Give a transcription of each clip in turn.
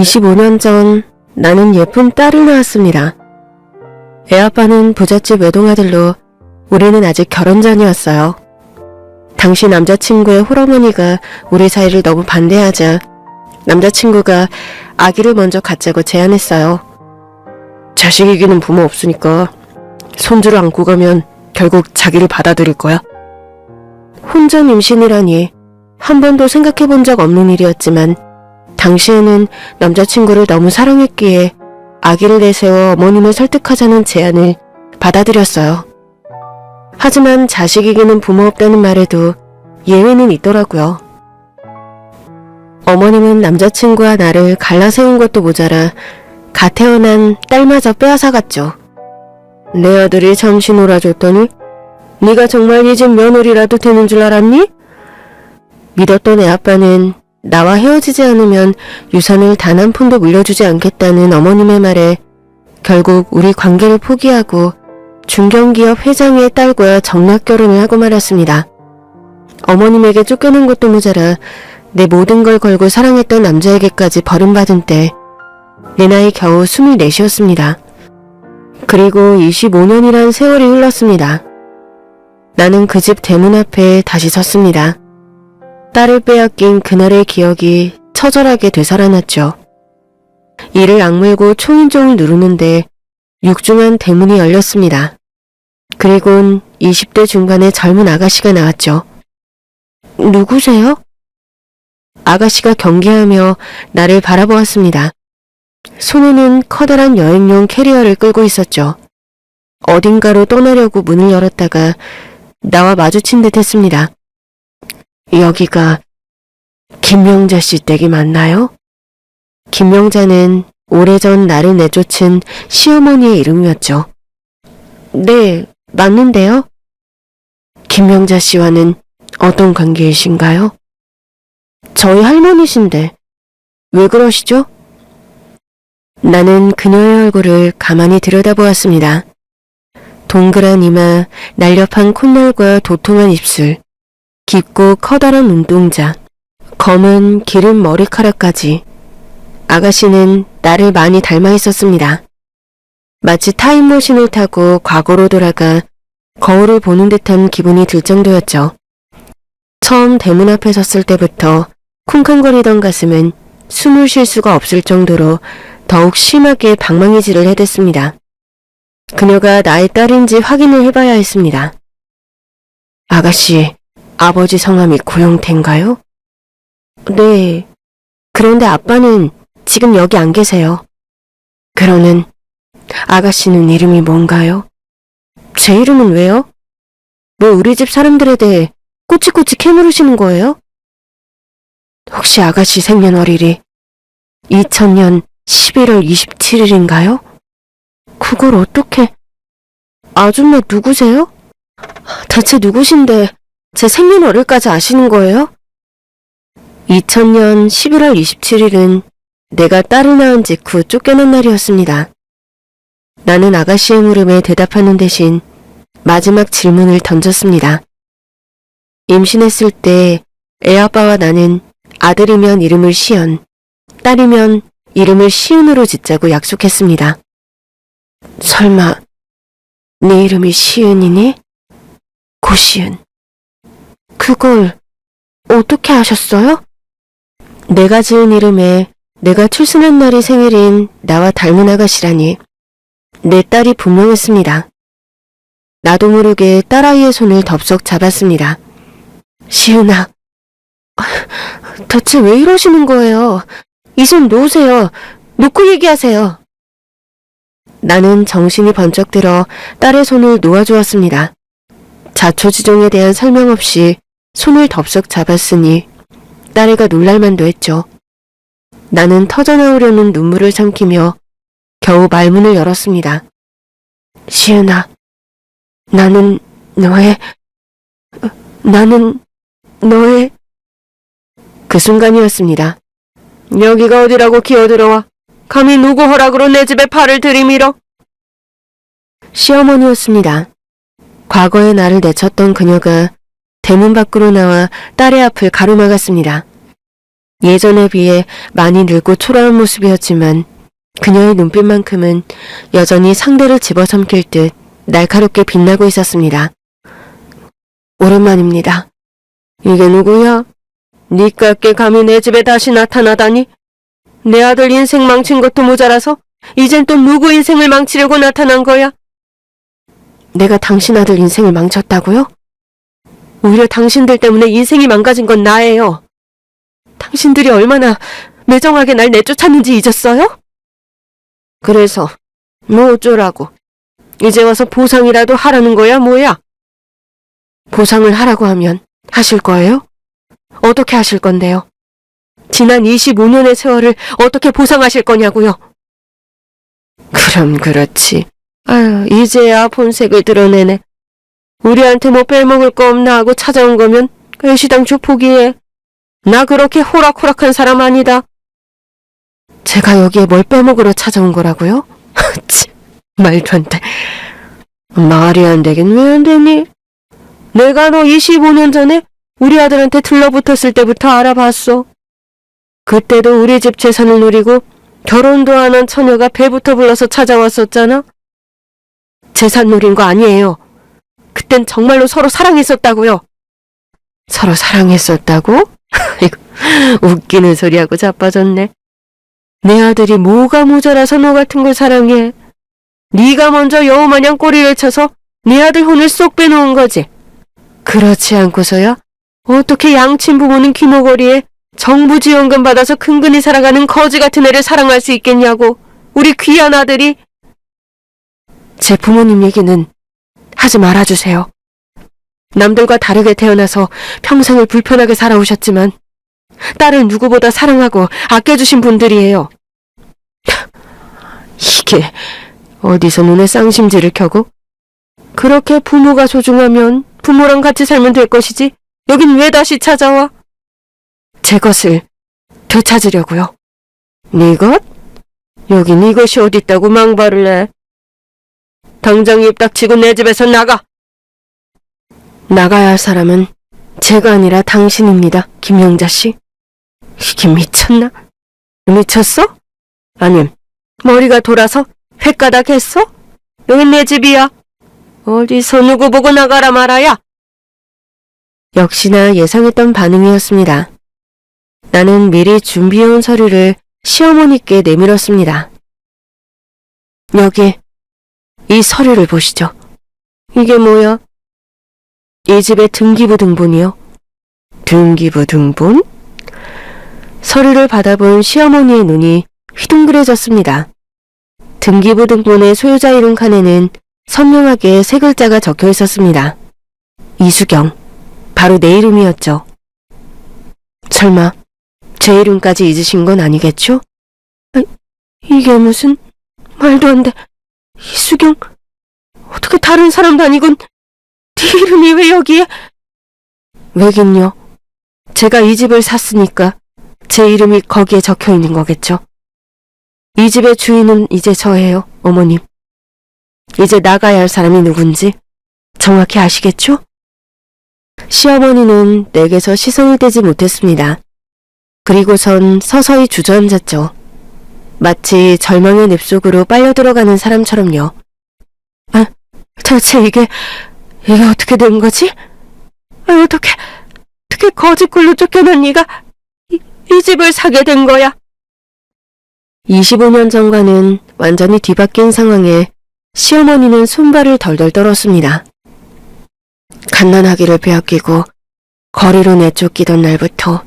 25년 전 나는 예쁜 딸을 낳았습니다. 애아빠는 부잣집 외동아들로 우리는 아직 결혼 전이었어요. 당시 남자친구의 홀어머니가 우리 사이를 너무 반대하자 남자친구가 아기를 먼저 갖자고 제안했어요. 자식 이기는 부모 없으니까 손주를 안고 가면 결국 자기를 받아들일 거야. 혼전 임신이라니 한 번도 생각해 본 적 없는 일이었지만 당시에는 남자친구를 너무 사랑했기에 아기를 내세워 어머님을 설득하자는 제안을 받아들였어요. 하지만 자식 이기는 부모 없다는 말에도 예외는 있더라고요. 어머님은 남자친구와 나를 갈라세운 것도 모자라 갓 태어난 딸마저 빼앗아갔죠. 내 아들이 잠시 놀아줬더니 네가 정말 이 집 며느리라도 되는 줄 알았니? 믿었던 애아빠는 나와 헤어지지 않으면 유산을 단 한 푼도 물려주지 않겠다는 어머님의 말에 결국 우리 관계를 포기하고 중견기업 회장의 딸과 정략결혼을 하고 말았습니다. 어머님에게 쫓겨난 것도 모자라 내 모든 걸 걸고 사랑했던 남자에게까지 버림받은 때 내 나이 겨우 24이었습니다. 그리고 25년이란 세월이 흘렀습니다. 나는 그 집 대문 앞에 다시 섰습니다. 딸을 빼앗긴 그날의 기억이 처절하게 되살아났죠. 이를 악물고 초인종을 누르는데 육중한 대문이 열렸습니다. 그리곤 20대 중반의 젊은 아가씨가 나왔죠. 누구세요? 아가씨가 경계하며 나를 바라보았습니다. 손에는 커다란 여행용 캐리어를 끌고 있었죠. 어딘가로 떠나려고 문을 열었다가 나와 마주친 듯 했습니다. 여기가 김명자 씨 댁이 맞나요? 김명자는 오래전 나를 내쫓은 시어머니의 이름이었죠. 네, 맞는데요. 김명자 씨와는 어떤 관계이신가요? 저희 할머니신데 왜 그러시죠? 나는 그녀의 얼굴을 가만히 들여다보았습니다. 동그란 이마, 날렵한 콧날과 도통한 입술, 깊고 커다란 눈동자, 검은 기른 머리카락까지 아가씨는 나를 많이 닮아 있었습니다. 마치 타임머신을 타고 과거로 돌아가 거울을 보는 듯한 기분이 들 정도였죠. 처음 대문 앞에 섰을 때부터 쿵쾅거리던 가슴은 숨을 쉴 수가 없을 정도로 더욱 심하게 방망이질을 해댔습니다. 그녀가 나의 딸인지 확인을 해봐야 했습니다. 아가씨, 아버지 성함이 고영태인가요? 네. 그런데 아빠는 지금 여기 안 계세요. 그러는 아가씨는 이름이 뭔가요? 제 이름은 왜요? 왜 우리 집 사람들에 대해 꼬치꼬치 캐물으시는 거예요? 혹시 아가씨 생년월일이 2000년 11월 27일인가요? 그걸 어떻게... 아줌마 누구세요? 대체 누구신데 제 생년월일까지 아시는 거예요? 2000년 11월 27일은 내가 딸을 낳은 직후 쫓겨난 날이었습니다. 나는 아가씨의 물음에 대답하는 대신 마지막 질문을 던졌습니다. 임신했을 때 애아빠와 나는 아들이면 이름을 시연, 딸이면 이름을 시은으로 짓자고 약속했습니다. 설마 네 이름이 시은이니? 고시은. 그걸 어떻게 아셨어요? 내가 지은 이름에 내가 출생한 날이 생일인 나와 닮은 아가씨라니 내 딸이 분명했습니다. 나도 모르게 딸아이의 손을 덥석 잡았습니다. 시은아, 대체 왜 이러시는 거예요? 이 손 놓으세요. 놓고 얘기하세요. 나는 정신이 번쩍 들어 딸의 손을 놓아주었습니다. 자초지종에 대한 설명 없이 손을 덥석 잡았으니 딸애가 놀랄만도 했죠. 나는 터져나오려는 눈물을 삼키며 겨우 말문을 열었습니다. 시은아, 나는 너의... 그 순간이었습니다. 여기가 어디라고 기어들어와? 감히 누구 허락으로 내 집에 팔을 들이밀어? 시어머니였습니다. 과거에 나를 내쳤던 그녀가 대문 밖으로 나와 딸의 앞을 가로막았습니다. 예전에 비해 많이 늙고 초라한 모습이었지만 그녀의 눈빛만큼은 여전히 상대를 집어삼킬 듯 날카롭게 빛나고 있었습니다. 오랜만입니다. 이게 누구야? 니깎게 감히 내 집에 다시 나타나다니? 내 아들 인생 망친 것도 모자라서 이젠 또 누구 인생을 망치려고 나타난 거야? 내가 당신 아들 인생을 망쳤다고요? 오히려 당신들 때문에 인생이 망가진 건 나예요. 당신들이 얼마나 매정하게 날 내쫓았는지 잊었어요? 그래서 뭐 어쩌라고? 이제 와서 보상이라도 하라는 거야 뭐야? 보상을 하라고 하면 하실 거예요? 어떻게 하실 건데요? 지난 25년의 세월을 어떻게 보상하실 거냐고요? 그럼 그렇지. 아유, 이제야 본색을 드러내네. 우리한테 뭐 빼먹을 거 없나 하고 찾아온 거면 애시당초 포기해. 나 그렇게 호락호락한 사람 아니다. 제가 여기에 뭘 빼먹으러 찾아온 거라고요? 말도 안 돼. 말이 안 되긴 왜 안 되니? 내가 너 25년 전에 우리 아들한테 들러붙었을 때부터 알아봤어. 그때도 우리 집 재산을 노리고 결혼도 안 한 처녀가 배부터 불러서 찾아왔었잖아. 재산 노린 거 아니에요. 그땐 정말로 서로 사랑했었다고요. 서로 사랑했었다고? 이거 웃기는 소리하고 자빠졌네. 내 아들이 뭐가 모자라서 너 같은 걸 사랑해. 네가 먼저 여우마냥 꼬리를 쳐서 네 아들 혼을 쏙 빼놓은 거지. 그렇지 않고서야 어떻게 양친 부모는 귀머거리에 정부 지원금 받아서 근근히 살아가는 거지 같은 애를 사랑할 수 있겠냐고. 우리 귀한 아들이. 제 부모님 얘기는 하지 말아주세요. 남들과 다르게 태어나서 평생을 불편하게 살아오셨지만 딸을 누구보다 사랑하고 아껴주신 분들이에요. 이게 어디서 눈에 쌍심지를 켜고? 그렇게 부모가 소중하면 부모랑 같이 살면 될 것이지 여긴 왜 다시 찾아와? 제 것을 되찾으려고요. 네 것? 여기 네 것이 어딨다고 망발을 해. 당장 입 닥치고 내 집에서 나가. 나가야 할 사람은 제가 아니라 당신입니다, 김영자 씨. 이게 미쳤나? 미쳤어? 아님 머리가 돌아서 횟가닥했어? 여긴 내 집이야. 어디서 누구 보고 나가라 말아야. 역시나 예상했던 반응이었습니다. 나는 미리 준비해온 서류를 시어머니께 내밀었습니다. 여기 이 서류를 보시죠. 이게 뭐야? 이 집의 등기부 등본이요. 등기부 등본? 서류를 받아본 시어머니의 눈이 휘둥그레졌습니다. 등기부 등본의 소유자 이름 칸에는 선명하게 세 글자가 적혀 있었습니다. 이수경. 바로 내 이름이었죠. 설마 제 이름까지 잊으신 건 아니겠죠? 이게 무슨 말도 안 돼. 이수경? 어떻게 다른 사람도 아니군. 네 이름이 왜 여기에? 왜긴요. 제가 이 집을 샀으니까 제 이름이 거기에 적혀 있는 거겠죠. 이 집의 주인은 이제 저예요, 어머님. 이제 나가야 할 사람이 누군지 정확히 아시겠죠? 시어머니는 내게서 시선을 떼지 못했습니다. 그리고선 서서히 주저앉았죠. 마치 절망의 늪속으로 빨려 들어가는 사람처럼요. 대체 이게 어떻게 된 거지? 어떻게 거짓골로 쫓겨난 네가 이 집을 사게 된 거야? 25년 전과는 완전히 뒤바뀐 상황에 시어머니는 손발을 덜덜 떨었습니다. 갓난아기를 빼앗기고 거리로 내쫓기던 날부터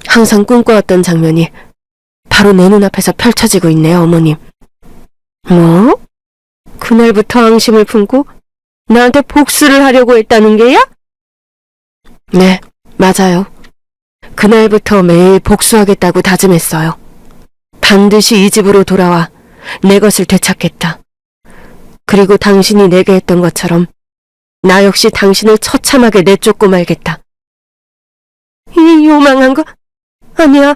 항상 꿈꿔왔던 장면이 바로 내 눈앞에서 펼쳐지고 있네요, 어머님. 뭐? 그날부터 앙심을 품고 나한테 복수를 하려고 했다는 게야? 네, 맞아요. 그날부터 매일 복수하겠다고 다짐했어요. 반드시 이 집으로 돌아와 내 것을 되찾겠다. 그리고 당신이 내게 했던 것처럼 나 역시 당신을 처참하게 내쫓고 말겠다. 이 요망한 거? 아니야,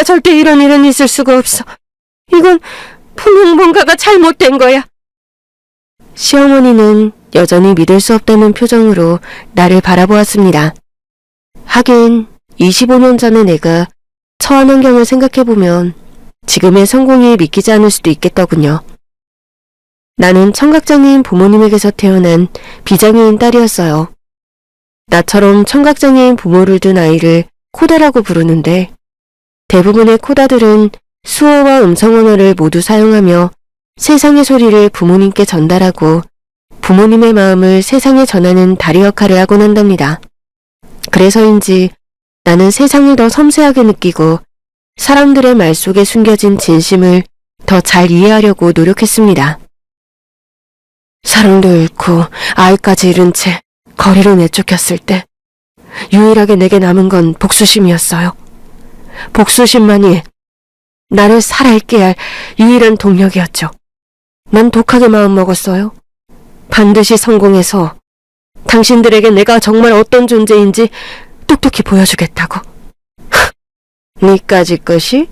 절대 이런 일은 있을 수가 없어. 이건 분명 뭔가가 잘못된 거야. 시어머니는 여전히 믿을 수 없다는 표정으로 나를 바라보았습니다. 하긴 25년 전에 내가 처한 환경을 생각해보면 지금의 성공이 믿기지 않을 수도 있겠더군요. 나는 청각장애인 부모님에게서 태어난 비장애인 딸이었어요. 나처럼 청각장애인 부모를 둔 아이를 코다라고 부르는데 대부분의 코다들은 수어와 음성 언어를 모두 사용하며 세상의 소리를 부모님께 전달하고 부모님의 마음을 세상에 전하는 다리 역할을 하곤 한답니다. 그래서인지 나는 세상을 더 섬세하게 느끼고 사람들의 말 속에 숨겨진 진심을 더 잘 이해하려고 노력했습니다. 사랑도 잃고 아이까지 잃은 채 거리로 내쫓겼을 때 유일하게 내게 남은 건 복수심이었어요. 복수심만이 나를 살아있게 할 유일한 동력이었죠. 난 독하게 마음먹었어요. 반드시 성공해서 당신들에게 내가 정말 어떤 존재인지 똑똑히 보여주겠다고. 니까지 것이?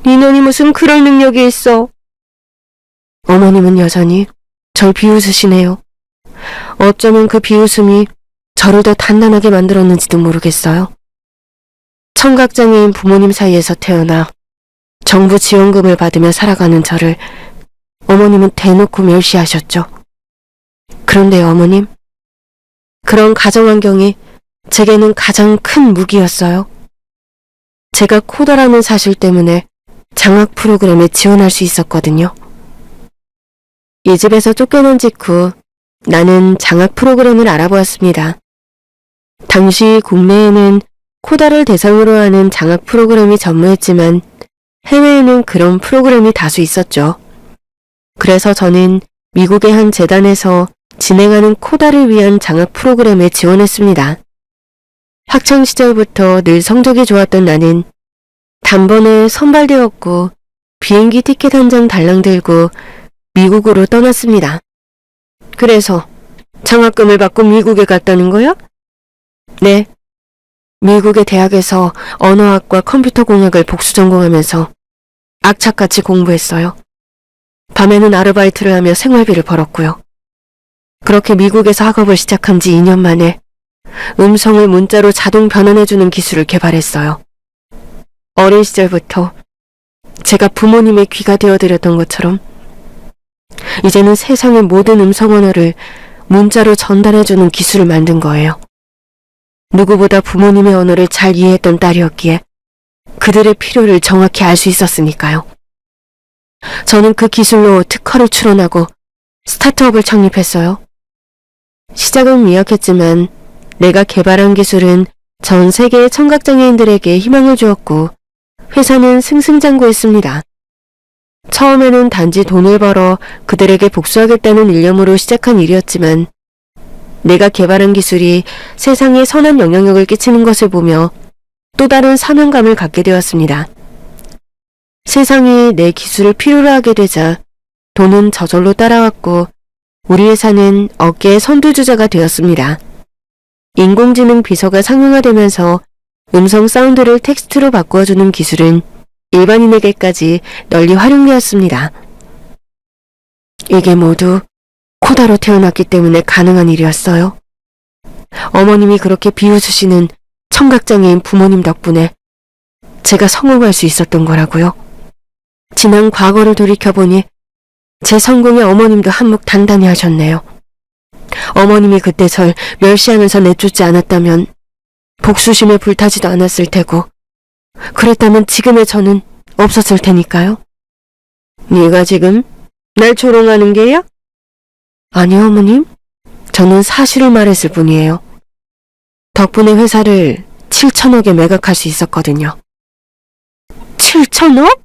니년이 무슨 그럴 능력이 있어? 어머님은 여전히 절 비웃으시네요. 어쩌면 그 비웃음이 저를 더 단단하게 만들었는지도 모르겠어요. 청각장애인 부모님 사이에서 태어나 정부 지원금을 받으며 살아가는 저를 어머님은 대놓고 멸시하셨죠. 그런데 어머님, 그런 가정환경이 제게는 가장 큰 무기였어요. 제가 코다라는 사실 때문에 장학 프로그램에 지원할 수 있었거든요. 이 집에서 쫓겨난 직후 나는 장학 프로그램을 알아보았습니다. 당시 국내에는 코다를 대상으로 하는 장학 프로그램이 전무했지만 해외에는 그런 프로그램이 다수 있었죠. 그래서 저는 미국의 한 재단에서 진행하는 코다를 위한 장학 프로그램에 지원했습니다. 학창시절부터 늘 성적이 좋았던 나는 단번에 선발되었고 비행기 티켓 한 장 달랑 들고 미국으로 떠났습니다. 그래서 장학금을 받고 미국에 갔다는 거야? 네. 미국의 대학에서 언어학과 컴퓨터공학을 복수 전공하면서 악착같이 공부했어요. 밤에는 아르바이트를 하며 생활비를 벌었고요. 그렇게 미국에서 학업을 시작한 지 2년 만에 음성을 문자로 자동 변환해주는 기술을 개발했어요. 어린 시절부터 제가 부모님의 귀가 되어드렸던 것처럼 이제는 세상의 모든 음성 언어를 문자로 전달해주는 기술을 만든 거예요. 누구보다 부모님의 언어를 잘 이해했던 딸이었기에 그들의 필요를 정확히 알 수 있었으니까요. 저는 그 기술로 특허를 출원하고 스타트업을 창립했어요. 시작은 미약했지만 내가 개발한 기술은 전 세계의 청각장애인들에게 희망을 주었고 회사는 승승장구했습니다. 처음에는 단지 돈을 벌어 그들에게 복수하겠다는 일념으로 시작한 일이었지만 내가 개발한 기술이 세상에 선한 영향력을 끼치는 것을 보며 또 다른 사명감을 갖게 되었습니다. 세상이 내 기술을 필요로 하게 되자 돈은 저절로 따라왔고 우리 회사는 업계의 선두주자가 되었습니다. 인공지능 비서가 상용화되면서 음성 사운드를 텍스트로 바꾸어주는 기술은 일반인에게까지 널리 활용되었습니다. 이게 모두 코다로 태어났기 때문에 가능한 일이었어요. 어머님이 그렇게 비웃으시는 청각장애인 부모님 덕분에 제가 성공할 수 있었던 거라고요. 지난 과거를 돌이켜보니 제 성공에 어머님도 한몫 단단히 하셨네요. 어머님이 그때 절 멸시하면서 내쫓지 않았다면 복수심에 불타지도 않았을 테고 그랬다면 지금의 저는 없었을 테니까요. 네가 지금 날 조롱하는 게야? 아니요, 어머님. 저는 사실을 말했을 뿐이에요. 덕분에 회사를 7천억에 매각할 수 있었거든요. 7천억?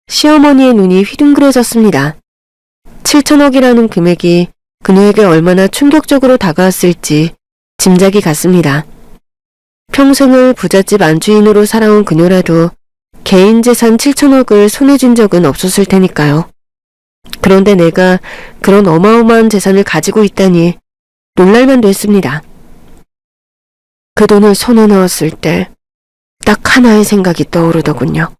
시어머니의 눈이 휘둥그레졌습니다. 7천억이라는 금액이 그녀에게 얼마나 충격적으로 다가왔을지 짐작이 갔습니다. 평생을 부잣집 안주인으로 살아온 그녀라도 개인 재산 7천억을 손에 쥔 적은 없었을 테니까요. 그런데 내가 그런 어마어마한 재산을 가지고 있다니 놀랄만도 했습니다. 그 돈을 손에 넣었을 때 딱 하나의 생각이 떠오르더군요.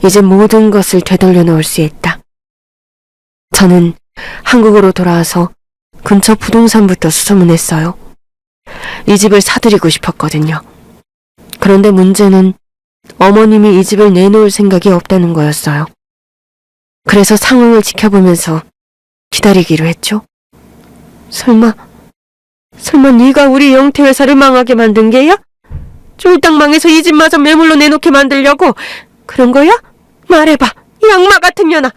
이제 모든 것을 되돌려 놓을 수 있다. 저는 한국으로 돌아와서 근처 부동산부터 수소문했어요. 이 집을 사들이고 싶었거든요. 그런데 문제는 어머님이 이 집을 내놓을 생각이 없다는 거였어요. 그래서 상황을 지켜보면서 기다리기로 했죠. 설마 네가 우리 영태 회사를 망하게 만든 게야? 쫄딱 망해서 이 집마저 매물로 내놓게 만들려고 그런 거야? 말해봐, 이 악마 같은 년아.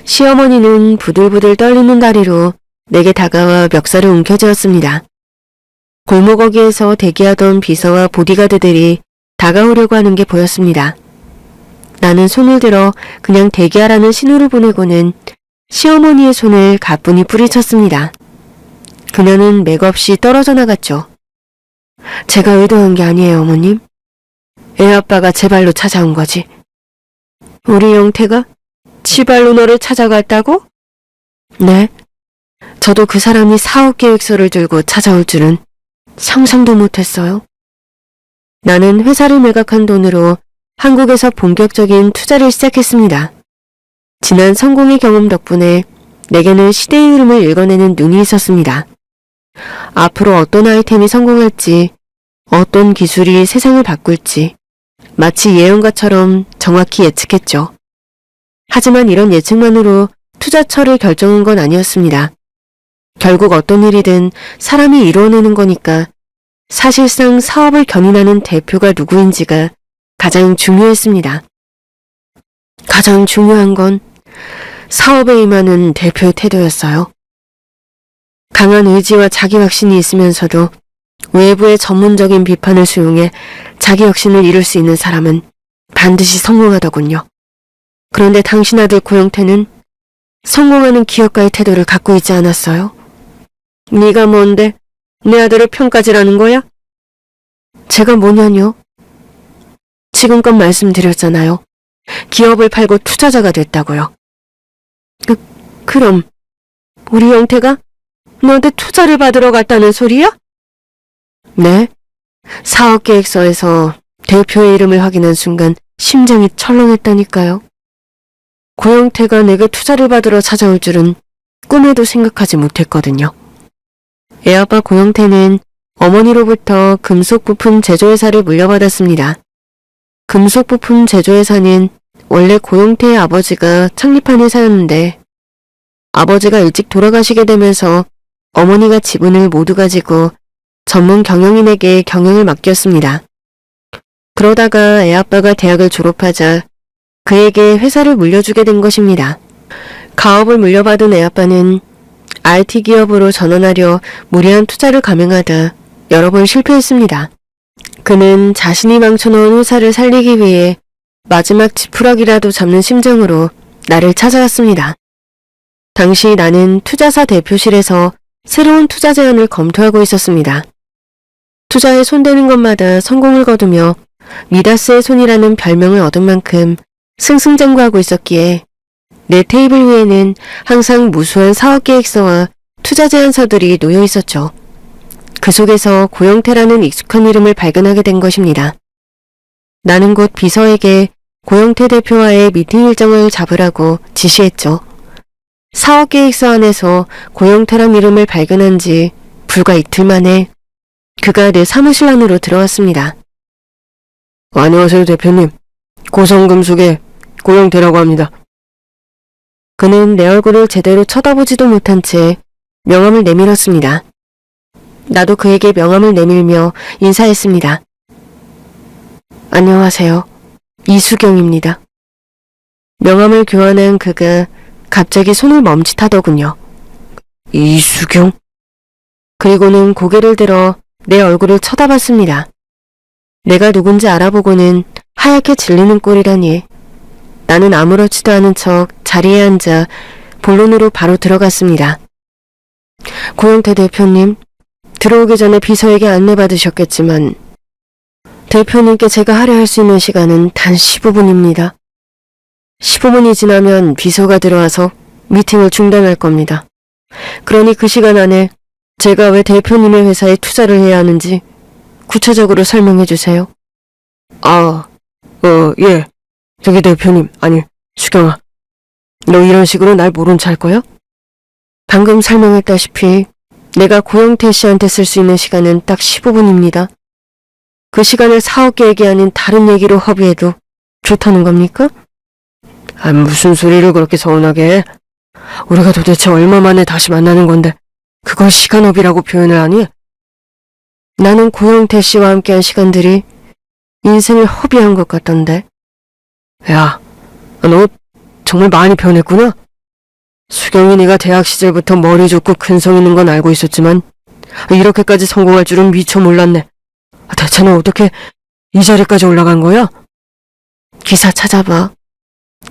시어머니는 부들부들 떨리는 다리로 내게 다가와 멱살을 움켜쥐었습니다. 골목어귀에서 대기하던 비서와 보디가드들이 다가오려고 하는 게 보였습니다. 나는 손을 들어 그냥 대기하라는 신호를 보내고는 시어머니의 손을 가뿐히 뿌리쳤습니다. 그녀는 맥없이 떨어져 나갔죠. 제가 의도한 게 아니에요, 어머님. 애아빠가 제 발로 찾아온 거지. 우리 영태가 지 발로 너를 찾아갔다고? 네. 저도 그 사람이 사업 계획서를 들고 찾아올 줄은 상상도 못했어요. 나는 회사를 매각한 돈으로 한국에서 본격적인 투자를 시작했습니다. 지난 성공의 경험 덕분에 내게는 시대의 흐름을 읽어내는 눈이 있었습니다. 앞으로 어떤 아이템이 성공할지, 어떤 기술이 세상을 바꿀지 마치 예언가처럼 정확히 예측했죠. 하지만 이런 예측만으로 투자처를 결정한 건 아니었습니다. 결국 어떤 일이든 사람이 이루어내는 거니까 사실상 사업을 견인하는 대표가 누구인지가 가장 중요했습니다. 가장 중요한 건 사업에 임하는 대표의 태도였어요. 강한 의지와 자기 확신이 있으면서도 외부의 전문적인 비판을 수용해 자기 확신을 이룰 수 있는 사람은 반드시 성공하더군요. 그런데 당신 아들 고영태는 성공하는 기업가의 태도를 갖고 있지 않았어요? 네가 뭔데 내 아들을 평가질하는 거야? 제가 뭐냐뇨? 지금껏 말씀드렸잖아요. 기업을 팔고 투자자가 됐다고요. 그럼 우리 영태가 너한테 투자를 받으러 갔다는 소리야? 네. 사업계획서에서 대표의 이름을 확인한 순간 심장이 철렁했다니까요. 고영태가 내게 투자를 받으러 찾아올 줄은 꿈에도 생각하지 못했거든요. 애아빠 고영태는 어머니로부터 금속부품 제조회사를 물려받았습니다. 금속부품 제조회사는 원래 고영태의 아버지가 창립한 회사였는데 아버지가 일찍 돌아가시게 되면서 어머니가 지분을 모두 가지고 전문 경영인에게 경영을 맡겼습니다. 그러다가 애아빠가 대학을 졸업하자 그에게 회사를 물려주게 된 것입니다. 가업을 물려받은 애아빠는 IT 기업으로 전환하려 무리한 투자를 감행하다 여러 번 실패했습니다. 그는 자신이 망쳐놓은 회사를 살리기 위해 마지막 지푸라기라도 잡는 심정으로 나를 찾아왔습니다. 당시 나는 투자사 대표실에서 새로운 투자 제안을 검토하고 있었습니다. 투자에 손대는 것마다 성공을 거두며 미다스의 손이라는 별명을 얻은 만큼 승승장구하고 있었기에 내 테이블 위에는 항상 무수한 사업계획서와 투자 제안서들이 놓여 있었죠. 그 속에서 고영태라는 익숙한 이름을 발견하게 된 것입니다. 나는 곧 비서에게 고영태 대표와의 미팅 일정을 잡으라고 지시했죠. 사업계획서 안에서 고영태란 이름을 발견한 지 불과 이틀 만에 그가 내 사무실 안으로 들어왔습니다. 안녕하세요, 대표님. 고성금속의 고영태라고 합니다. 그는 내 얼굴을 제대로 쳐다보지도 못한 채 명함을 내밀었습니다. 나도 그에게 명함을 내밀며 인사했습니다. 안녕하세요. 이수경입니다. 명함을 교환한 그가 갑자기 손을 멈칫하더군요. 이수경? 그리고는 고개를 들어 내 얼굴을 쳐다봤습니다. 내가 누군지 알아보고는 하얗게 질리는 꼴이라니. 나는 아무렇지도 않은 척 자리에 앉아 본론으로 바로 들어갔습니다. 고영태 대표님, 들어오기 전에 비서에게 안내받으셨겠지만 대표님께 제가 할애할 수 있는 시간은 단 15분입니다. 15분이 지나면 비서가 들어와서 미팅을 중단할 겁니다. 그러니 그 시간 안에 제가 왜 대표님의 회사에 투자를 해야 하는지 구체적으로 설명해 주세요. 예. 저기 대표님, 아니, 수경아. 너 이런 식으로 날 모른 체 할 거야? 방금 설명했다시피 내가 고영태 씨한테 쓸 수 있는 시간은 딱 15분입니다. 그 시간을 사업 계획이 아닌 다른 얘기로 허비해도 좋다는 겁니까? 아, 무슨 소리를 그렇게 서운하게 해? 우리가 도대체 얼마 만에 다시 만나는 건데 그걸 시간업이라고 표현을 하니? 나는 고영태 씨와 함께한 시간들이 인생을 허비한 것 같던데. 야, 너 정말 많이 변했구나. 수경이 네가 대학 시절부터 머리 좋고 근성 있는 건 알고 있었지만 이렇게까지 성공할 줄은 미처 몰랐네. 대체 너 어떻게 이 자리까지 올라간 거야? 기사 찾아봐.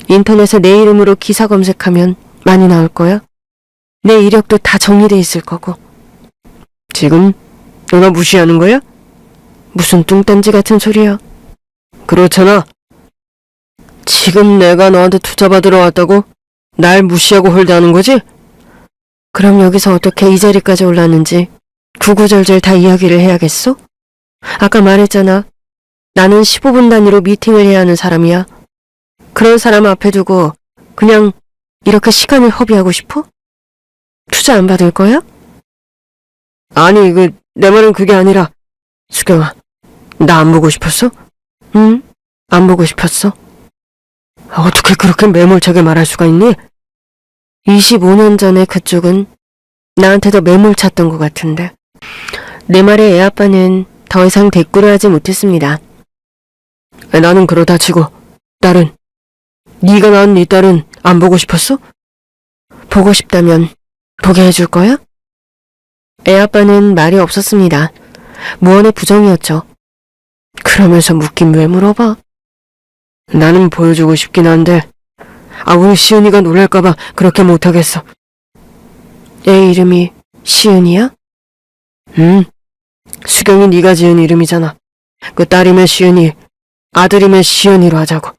인터넷에 내 이름으로 기사 검색하면 많이 나올 거야. 내 이력도 다 정리돼 있을 거고. 지금 너나 무시하는 거야? 무슨 뚱딴지 같은 소리야. 그렇잖아. 지금 내가 너한테 투자 받으러 왔다고 날 무시하고 홀대하는 거지? 그럼 여기서 어떻게 이 자리까지 올랐는지 구구절절 다 이야기를 해야겠어? 아까 말했잖아. 나는 15분 단위로 미팅을 해야 하는 사람이야. 그런 사람 앞에 두고 그냥 이렇게 시간을 허비하고 싶어? 투자 안 받을 거야? 아니, 내 말은 그게 아니라. 수경아, 나 안 보고 싶었어? 응, 안 보고 싶었어. 어떻게 그렇게 매몰차게 말할 수가 있니? 25년 전에 그쪽은 나한테 더 매몰찼던 것 같은데. 내 말에 애아빠는 더 이상 대꾸를 하지 못했습니다. 나는 그러다 치고 딸은, 네가 낳은 네 딸은 안 보고 싶었어? 보고 싶다면 보게 해줄 거야? 애아빠는 말이 없었습니다. 무언의 부정이었죠. 그러면서 묻긴 왜 물어봐? 나는 보여주고 싶긴 한데 우리 시은이가 놀랄까봐 그렇게 못하겠어. 애 이름이 시은이야? 응. 수경이 네가 지은 이름이잖아. 그 딸이면 시은이, 아들이면 시은이로 하자고.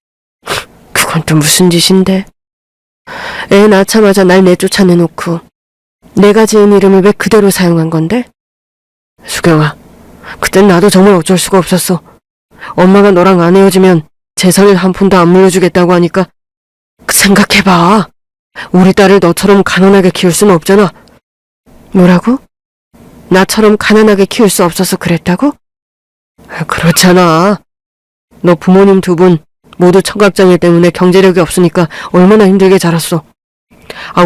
그건 또 무슨 짓인데? 애 낳자마자 날 내쫓아내놓고 내가 지은 이름을 왜 그대로 사용한 건데? 수경아, 그땐 나도 정말 어쩔 수가 없었어. 엄마가 너랑 안 헤어지면 재산을 한 푼도 안 물려주겠다고 하니까 생각해봐. 우리 딸을 너처럼 가난하게 키울 수는 없잖아. 뭐라고? 나처럼 가난하게 키울 수 없어서 그랬다고? 그렇잖아. 너 부모님 두 분 모두 청각장애 때문에 경제력이 없으니까 얼마나 힘들게 자랐어.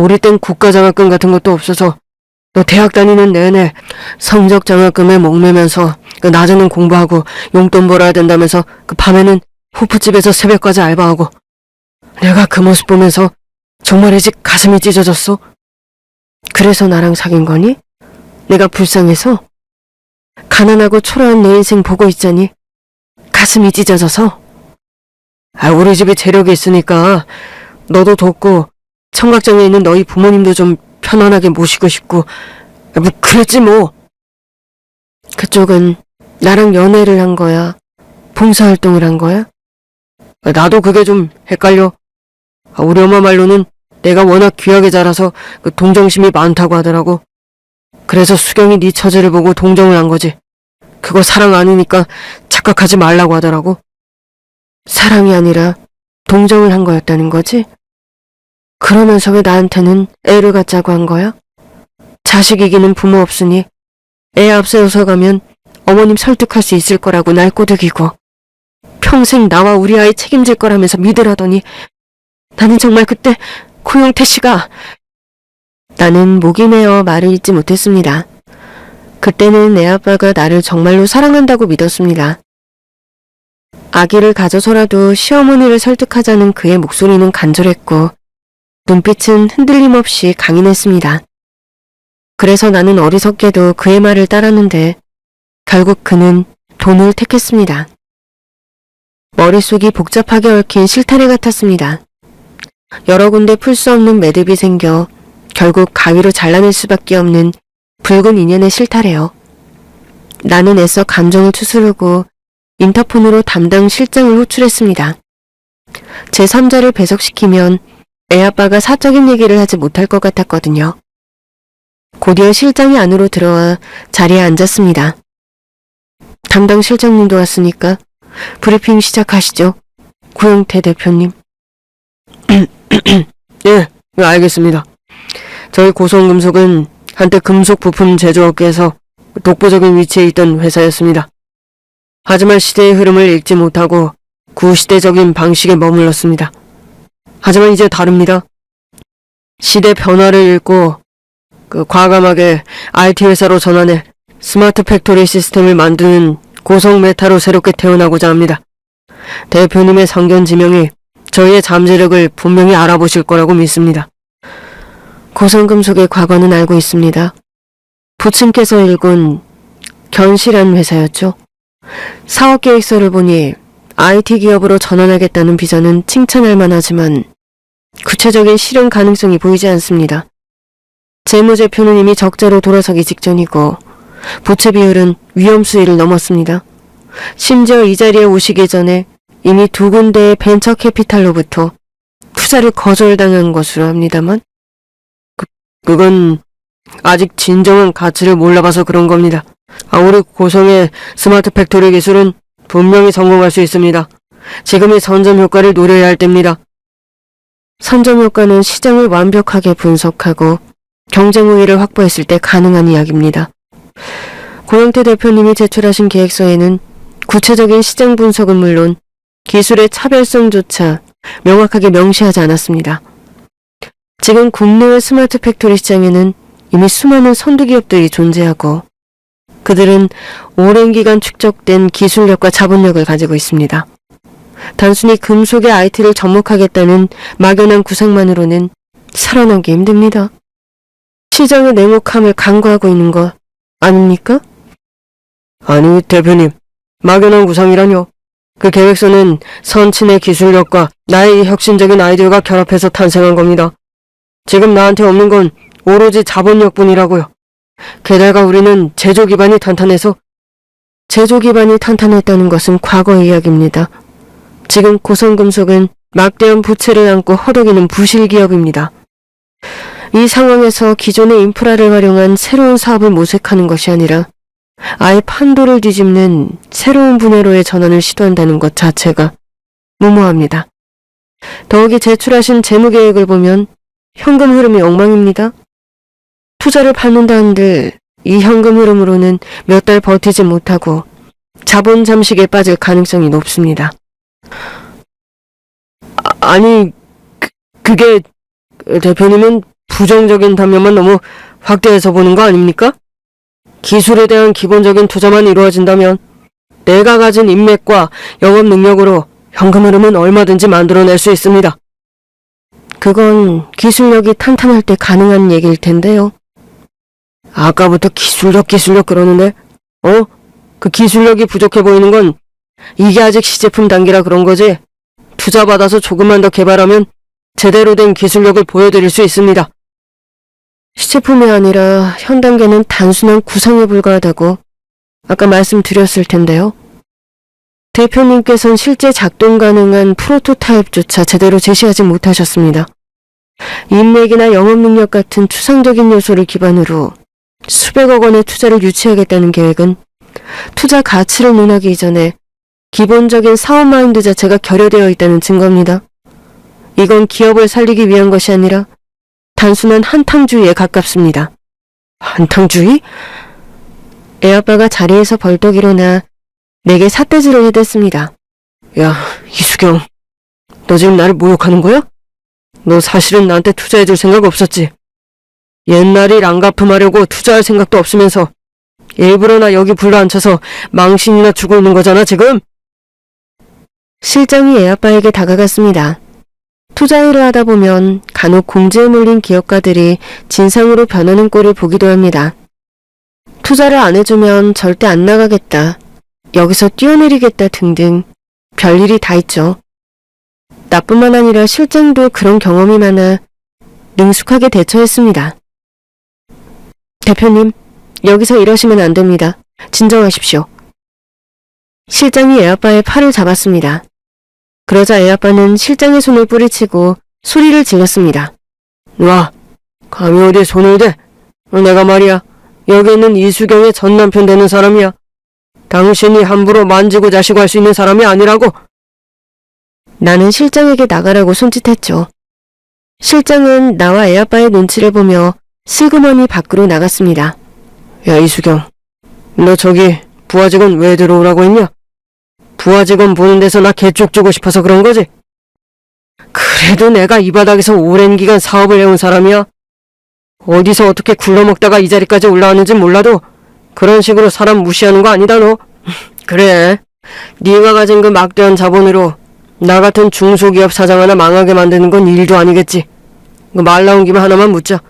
우리 땐 국가장학금 같은 것도 없어서 너 대학 다니는 내내 성적장학금에 목매면서 낮에는 공부하고 용돈 벌어야 된다면서 밤에는 호프집에서 새벽까지 알바하고. 내가 그 모습 보면서 정말이지 가슴이 찢어졌어. 그래서 나랑 사귄 거니? 내가 불쌍해서? 가난하고 초라한 내 인생 보고 있자니 가슴이 찢어져서? 우리 집에 재력이 있으니까 너도 돕고 청각장애 있는 너희 부모님도 좀 편안하게 모시고 싶고 그랬지 뭐. 그쪽은 나랑 연애를 한 거야? 봉사활동을 한 거야? 나도 그게 좀 헷갈려. 우리 엄마 말로는 내가 워낙 귀하게 자라서 동정심이 많다고 하더라고. 그래서 수경이 네 처지를 보고 동정을 한 거지. 그거 사랑 아니니까 착각하지 말라고 하더라고. 사랑이 아니라 동정을 한 거였다는 거지? 그러면서 왜 나한테는 애를 갖자고 한 거야? 자식 이기는 부모 없으니 애 앞세워서 가면 어머님 설득할 수 있을 거라고 날 꼬드기고 평생 나와 우리 아이 책임질 거라면서 믿으라더니 나는 정말 그때 고영태 씨가. 나는 목이 메어 말을 잇지 못했습니다. 그때는 내 아빠가 나를 정말로 사랑한다고 믿었습니다. 아기를 가져서라도 시어머니를 설득하자는 그의 목소리는 간절했고 눈빛은 흔들림 없이 강인했습니다. 그래서 나는 어리석게도 그의 말을 따랐는데 결국 그는 돈을 택했습니다. 머릿속이 복잡하게 얽힌 실타래 같았습니다. 여러 군데 풀 수 없는 매듭이 생겨 결국 가위로 잘라낼 수밖에 없는 붉은 인연의 실타래요. 나는 애써 감정을 추스르고 인터폰으로 담당 실장을 호출했습니다. 제3자를 배석시키면 애아빠가 사적인 얘기를 하지 못할 것 같았거든요. 곧이어 실장이 안으로 들어와 자리에 앉았습니다. 담당 실장님도 왔으니까 브리핑 시작하시죠. 고영태 대표님. 예, 알겠습니다. 저희 고성금속은 한때 금속 부품 제조업계에서 독보적인 위치에 있던 회사였습니다. 하지만 시대의 흐름을 읽지 못하고 구시대적인 방식에 머물렀습니다. 하지만 이제 다릅니다. 시대 변화를 읽고 과감하게 IT 회사로 전환해 스마트 팩토리 시스템을 만드는 고성 메타로 새롭게 태어나고자 합니다. 대표님의 성견 지명이 저희의 잠재력을 분명히 알아보실 거라고 믿습니다. 고성금속의 과거는 알고 있습니다. 부친께서 일군 견실한 회사였죠. 사업계획서를 보니 IT 기업으로 전환하겠다는 비전은 칭찬할 만하지만 구체적인 실현 가능성이 보이지 않습니다. 재무제표는 이미 적자로 돌아서기 직전이고 부채 비율은 위험 수위를 넘었습니다. 심지어 이 자리에 오시기 전에 이미 2군데의 벤처 캐피탈로부터 투자를 거절당한 것으로 합니다만 그건 아직 진정한 가치를 몰라봐서 그런 겁니다. 우리 고성의 스마트 팩토리 기술은 분명히 성공할 수 있습니다. 지금이 선점 효과를 노려야 할 때입니다. 선점 효과는 시장을 완벽하게 분석하고 경쟁 우위를 확보했을 때 가능한 이야기입니다. 고영태 대표님이 제출하신 계획서에는 구체적인 시장 분석은 물론 기술의 차별성조차 명확하게 명시하지 않았습니다. 지금 국내외 스마트 팩토리 시장에는 이미 수많은 선두기업들이 존재하고 그들은 오랜 기간 축적된 기술력과 자본력을 가지고 있습니다. 단순히 금속의 IT를 접목하겠다는 막연한 구상만으로는 살아남기 힘듭니다. 시장의 냉혹함을 간과하고 있는 것 아닙니까? 아니, 대표님. 막연한 구상이라뇨. 그 계획서는 선친의 기술력과 나의 혁신적인 아이디어가 결합해서 탄생한 겁니다. 지금 나한테 없는 건 오로지 자본력뿐이라고요. 게다가 우리는 제조 기반이 탄탄해서 제조 기반이 탄탄했다는 것은 과거의 이야기입니다. 지금 고성금속은 막대한 부채를 안고 허덕이는 부실기업입니다. 이 상황에서 기존의 인프라를 활용한 새로운 사업을 모색하는 것이 아니라 아예 판도를 뒤집는 새로운 분야로의 전환을 시도한다는 것 자체가 무모합니다. 더욱이 제출하신 재무계획을 보면 현금 흐름이 엉망입니다. 투자를 받는다 한들 이 현금 흐름으로는 몇 달 버티지 못하고 자본 잠식에 빠질 가능성이 높습니다. 아니, 그게 대표님은 부정적인 단면만 너무 확대해서 보는 거 아닙니까? 기술에 대한 기본적인 투자만 이루어진다면 내가 가진 인맥과 영업 능력으로 현금 흐름은 얼마든지 만들어낼 수 있습니다. 그건 기술력이 탄탄할 때 가능한 얘기일 텐데요. 아까부터 기술력 그러는데 그 기술력이 부족해 보이는 건 이게 아직 시제품 단계라 그런 거지. 투자 받아서 조금만 더 개발하면 제대로 된 기술력을 보여드릴 수 있습니다. 시제품이 아니라 현 단계는 단순한 구상에 불과하다고 아까 말씀드렸을 텐데요. 대표님께서는 실제 작동 가능한 프로토타입조차 제대로 제시하지 못하셨습니다. 인맥이나 영업 능력 같은 추상적인 요소를 기반으로 수백억 원의 투자를 유치하겠다는 계획은 투자 가치를 논하기 이전에 기본적인 사업 마인드 자체가 결여되어 있다는 증거입니다. 이건 기업을 살리기 위한 것이 아니라 단순한 한탕주의에 가깝습니다. 한탕주의? 애아빠가 자리에서 벌떡 일어나 내게 삿대질을 해댔습니다. 야, 이수경. 너 지금 나를 모욕하는 거야? 너 사실은 나한테 투자해줄 생각 없었지? 옛날 일 안 갚음하려고 투자할 생각도 없으면서 일부러 나 여기 불러앉혀서 망신이나 주고 있는 거잖아, 지금? 실장이 애아빠에게 다가갔습니다. 투자 일을 하다 보면 간혹 공지에 몰린 기업가들이 진상으로 변하는 꼴을 보기도 합니다. 투자를 안 해주면 절대 안 나가겠다, 여기서 뛰어내리겠다 등등 별일이 다 있죠. 나뿐만 아니라 실장도 그런 경험이 많아 능숙하게 대처했습니다. 대표님, 여기서 이러시면 안 됩니다. 진정하십시오. 실장이 애아빠의 팔을 잡았습니다. 그러자 애아빠는 실장의 손을 뿌리치고 소리를 질렀습니다. 와, 감히 어디에 손을 대? 내가 말이야, 여기 있는 이수경의 전남편 되는 사람이야. 당신이 함부로 만지고 자시고 할 수 있는 사람이 아니라고. 나는 실장에게 나가라고 손짓했죠. 실장은 나와 애아빠의 눈치를 보며 슬그머니 밖으로 나갔습니다. 야, 이수경. 너 저기 부하 직원 왜 들어오라고 했냐? 부하 직원 보는 데서 나 개쪽 주고 싶어서 그런 거지? 그래도 내가 이 바닥에서 오랜 기간 사업을 해온 사람이야. 어디서 어떻게 굴러먹다가 이 자리까지 올라왔는지 몰라도 그런 식으로 사람 무시하는 거 아니다 너. 그래, 네가 가진 그 막대한 자본으로 나 같은 중소기업 사장 하나 망하게 만드는 건 일도 아니겠지. 그 말 나온 김에 하나만 묻자.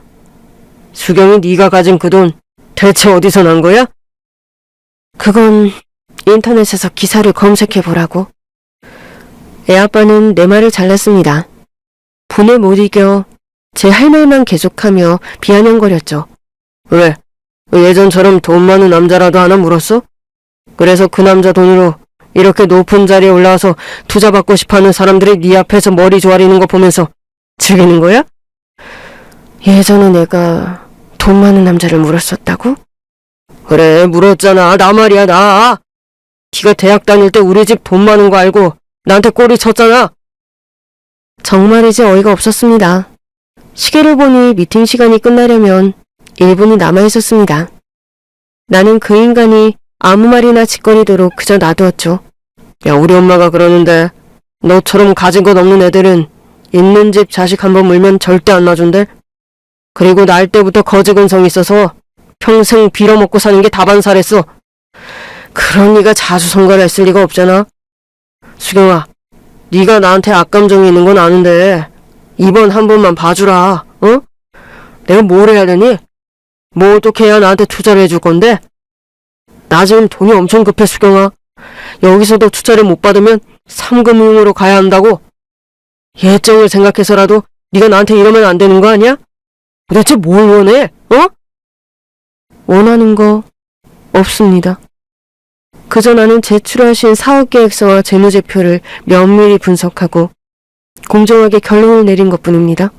수경이 네가 가진 그 돈 대체 어디서 난 거야? 그건 인터넷에서 기사를 검색해 보라고. 애아빠는 내 말을 잘랐습니다. 분에 못 이겨 제 할 말만 계속하며 비아냥거렸죠. 왜? 예전처럼 돈 많은 남자라도 하나 물었어? 그래서 그 남자 돈으로 이렇게 높은 자리에 올라와서 투자받고 싶어하는 사람들이 네 앞에서 머리 조아리는 거 보면서 즐기는 거야? 예전에 내가 돈 많은 남자를 물었었다고? 그래, 물었잖아. 나 말이야, 나. 네가 대학 다닐 때 우리 집 돈 많은 거 알고 나한테 꼬리 쳤잖아. 정말이지 어이가 없었습니다. 시계를 보니 미팅 시간이 끝나려면 1분이 남아있었습니다. 나는 그 인간이 아무 말이나 짓거리도록 그저 놔두었죠. 야, 우리 엄마가 그러는데 너처럼 가진 것 없는 애들은 있는 집 자식 한번 물면 절대 안 놔준대. 그리고 날 때부터 거지근성이 있어서 평생 빌어먹고 사는 게 다반사랬어. 그런 네가 자수성가를 했을 리가 없잖아. 수경아, 네가 나한테 악감정이 있는 건 아는데 이번 한 번만 봐주라. 어? 내가 뭘 해야 되니? 뭐 어떻게 해야 나한테 투자를 해줄 건데? 나 지금 돈이 엄청 급해, 수경아. 여기서도 투자를 못 받으면 삼금융으로 가야 한다고. 예정을 생각해서라도 네가 나한테 이러면 안 되는 거 아니야? 도대체 뭘 원해? 어? 원하는 거 없습니다. 그저 나는 제출하신 사업계획서와 재무제표를 면밀히 분석하고 공정하게 결론을 내린 것뿐입니다.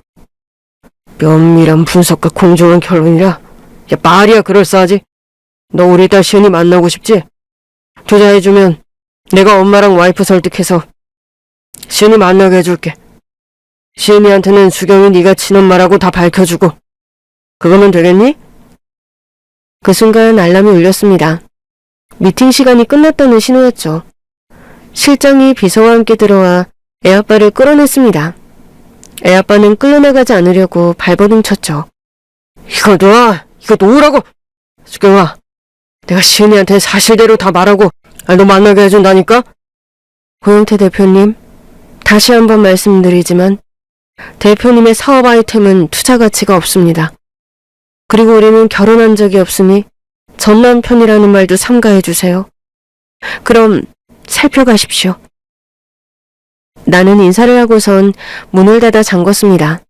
면밀한 분석과 공정한 결론이라? 야, 말이야 그럴싸하지? 너 우리 딸 시은이 만나고 싶지? 투자해주면 내가 엄마랑 와이프 설득해서 시은이 만나게 해줄게. 시은이한테는 수경이 네가 친엄마라고 다 밝혀주고. 그거면 되겠니? 그 순간 알람이 울렸습니다. 미팅 시간이 끝났다는 신호였죠. 실장이 비서와 함께 들어와 애아빠를 끌어냈습니다. 애아빠는 끌려나가지 않으려고 발버둥 쳤죠. 이거 놔! 이거 놓으라고! 수경아, 내가 시은이한테 사실대로 다 말하고 너 만나게 해준다니까? 고영태 대표님, 다시 한번 말씀드리지만 대표님의 사업 아이템은 투자 가치가 없습니다. 그리고 우리는 결혼한 적이 없으니 전 남편이라는 말도 삼가해 주세요. 그럼 살펴가십시오. 나는 인사를 하고선 문을 닫아 잠궜습니다.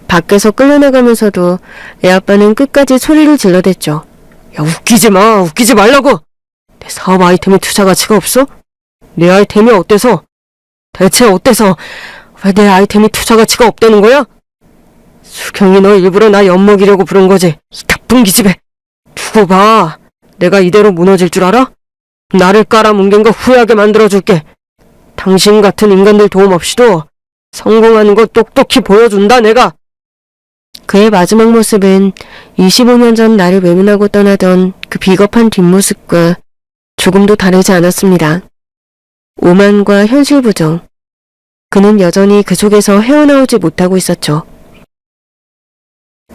밖에서 끌려나가면서도 애아빠는 끝까지 소리를 질러댔죠. 야, 웃기지 마. 웃기지 말라고. 내 사업 아이템에 투자 가치가 없어? 내 아이템이 어때서? 대체 어때서 왜 내 아이템이 투자 가치가 없다는 거야? 수경이 너 일부러 나 엿먹이려고 부른 거지. 이 나쁜 기집애. 두고 봐. 내가 이대로 무너질 줄 알아? 나를 깔아뭉갠 거 후회하게 만들어줄게. 당신 같은 인간들 도움 없이도 성공하는 거 똑똑히 보여준다 내가. 그의 마지막 모습은 25년 전 나를 외면하고 떠나던 그 비겁한 뒷모습과 조금도 다르지 않았습니다. 오만과 현실 부정. 그는 여전히 그 속에서 헤어나오지 못하고 있었죠.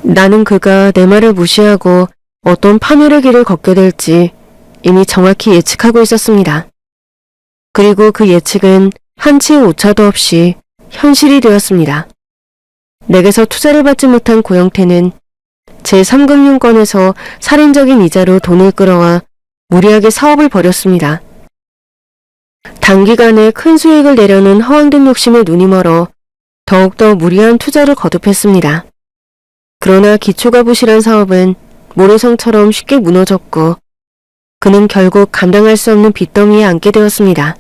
나는 그가 내 말을 무시하고 어떤 파멸의 길을 걷게 될지 이미 정확히 예측하고 있었습니다. 그리고 그 예측은 한치의 오차도 없이 현실이 되었습니다. 내게서 투자를 받지 못한 고영태는 제3금융권에서 살인적인 이자로 돈을 끌어와 무리하게 사업을 벌였습니다. 단기간에 큰 수익을 내려는 허황된 욕심에 눈이 멀어 더욱더 무리한 투자를 거듭했습니다. 그러나 기초가 부실한 사업은 모래성처럼 쉽게 무너졌고 그는 결국 감당할 수 없는 빚더미에 앉게 되었습니다.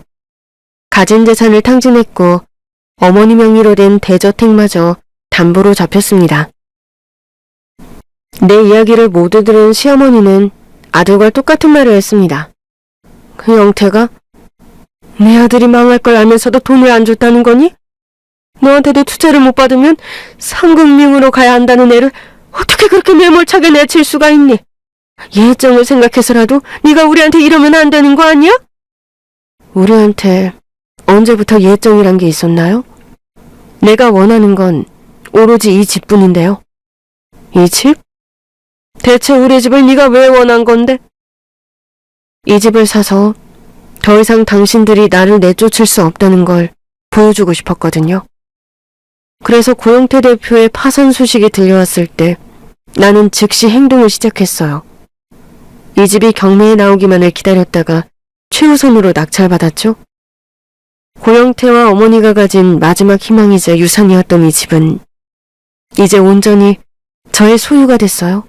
가진 재산을 탕진했고 어머니 명의로 된 대저택마저 담보로 잡혔습니다. 내 이야기를 모두 들은 시어머니는 아들과 똑같은 말을 했습니다. 그 영태가? 내 아들이 망할 걸 알면서도 돈을 안 줬다는 거니? 너한테도 투자를 못 받으면 상금융으로 가야 한다는 애를 어떻게 그렇게 매몰차게 내칠 수가 있니? 예정을 생각해서라도 네가 우리한테 이러면 안 되는 거 아니야? 우리한테 언제부터 예정이란 게 있었나요? 내가 원하는 건 오로지 이 집뿐인데요. 이 집? 대체 우리 집을 네가 왜 원한 건데? 이 집을 사서 더 이상 당신들이 나를 내쫓을 수 없다는 걸 보여주고 싶었거든요. 그래서 고영태 대표의 파산 소식이 들려왔을 때 나는 즉시 행동을 시작했어요. 이 집이 경매에 나오기만을 기다렸다가 최우선으로 낙찰받았죠. 고영태와 어머니가 가진 마지막 희망이자 유산이었던 이 집은 이제 온전히 저의 소유가 됐어요.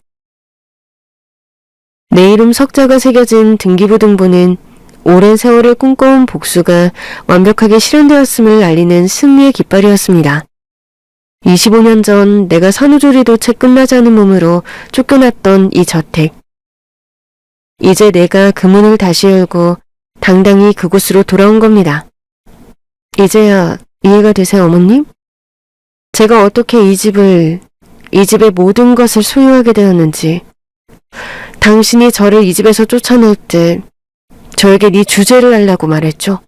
내 이름 석자가 새겨진 등기부등본은 오랜 세월을 꿈꿔온 복수가 완벽하게 실현되었음을 알리는 승리의 깃발이었습니다. 25년 전 내가 산후조리도 채 끝나지 않은 몸으로 쫓겨났던 이 저택. 이제 내가 그 문을 다시 열고 당당히 그곳으로 돌아온 겁니다. 이제야 이해가 되세요, 어머님? 제가 어떻게 이 집의 모든 것을 소유하게 되었는지, 당신이 저를 이 집에서 쫓아낼 때 저에게 네 주제를 하려고 말했죠.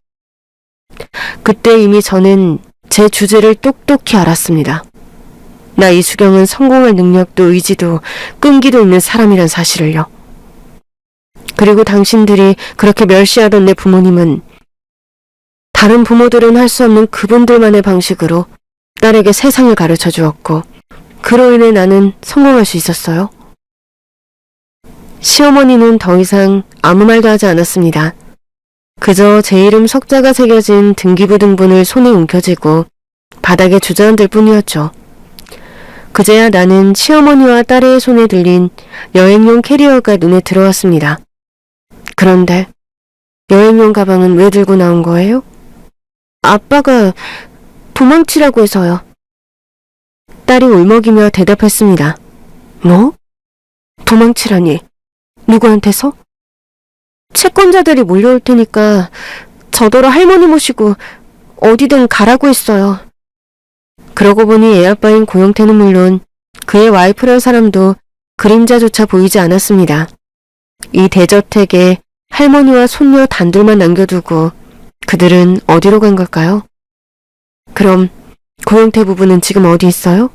그때 이미 저는 제 주제를 똑똑히 알았습니다. 나 이수경은 성공할 능력도 의지도 끈기도 있는 사람이란 사실을요. 그리고 당신들이 그렇게 멸시하던 내 부모님은 다른 부모들은 할 수 없는 그분들만의 방식으로 딸에게 세상을 가르쳐 주었고, 그로 인해 나는 성공할 수 있었어요. 시어머니는 더 이상 아무 말도 하지 않았습니다. 그저 제 이름 석자가 새겨진 등기부등본을 손에 움켜쥐고 바닥에 주저앉을 뿐이었죠. 그제야 나는 시어머니와 딸의 손에 들린 여행용 캐리어가 눈에 들어왔습니다. 그런데 여행용 가방은 왜 들고 나온 거예요? 아빠가 도망치라고 해서요. 딸이 울먹이며 대답했습니다. 뭐? 도망치라니? 누구한테서? 채권자들이 몰려올 테니까 저더러 할머니 모시고 어디든 가라고 했어요. 그러고 보니 애아빠인 고영태는 물론 그의 와이프란 사람도 그림자조차 보이지 않았습니다. 이 대저택에 할머니와 손녀 단둘만 남겨두고 그들은 어디로 간 걸까요? 그럼 고영태 부부는 지금 어디 있어요?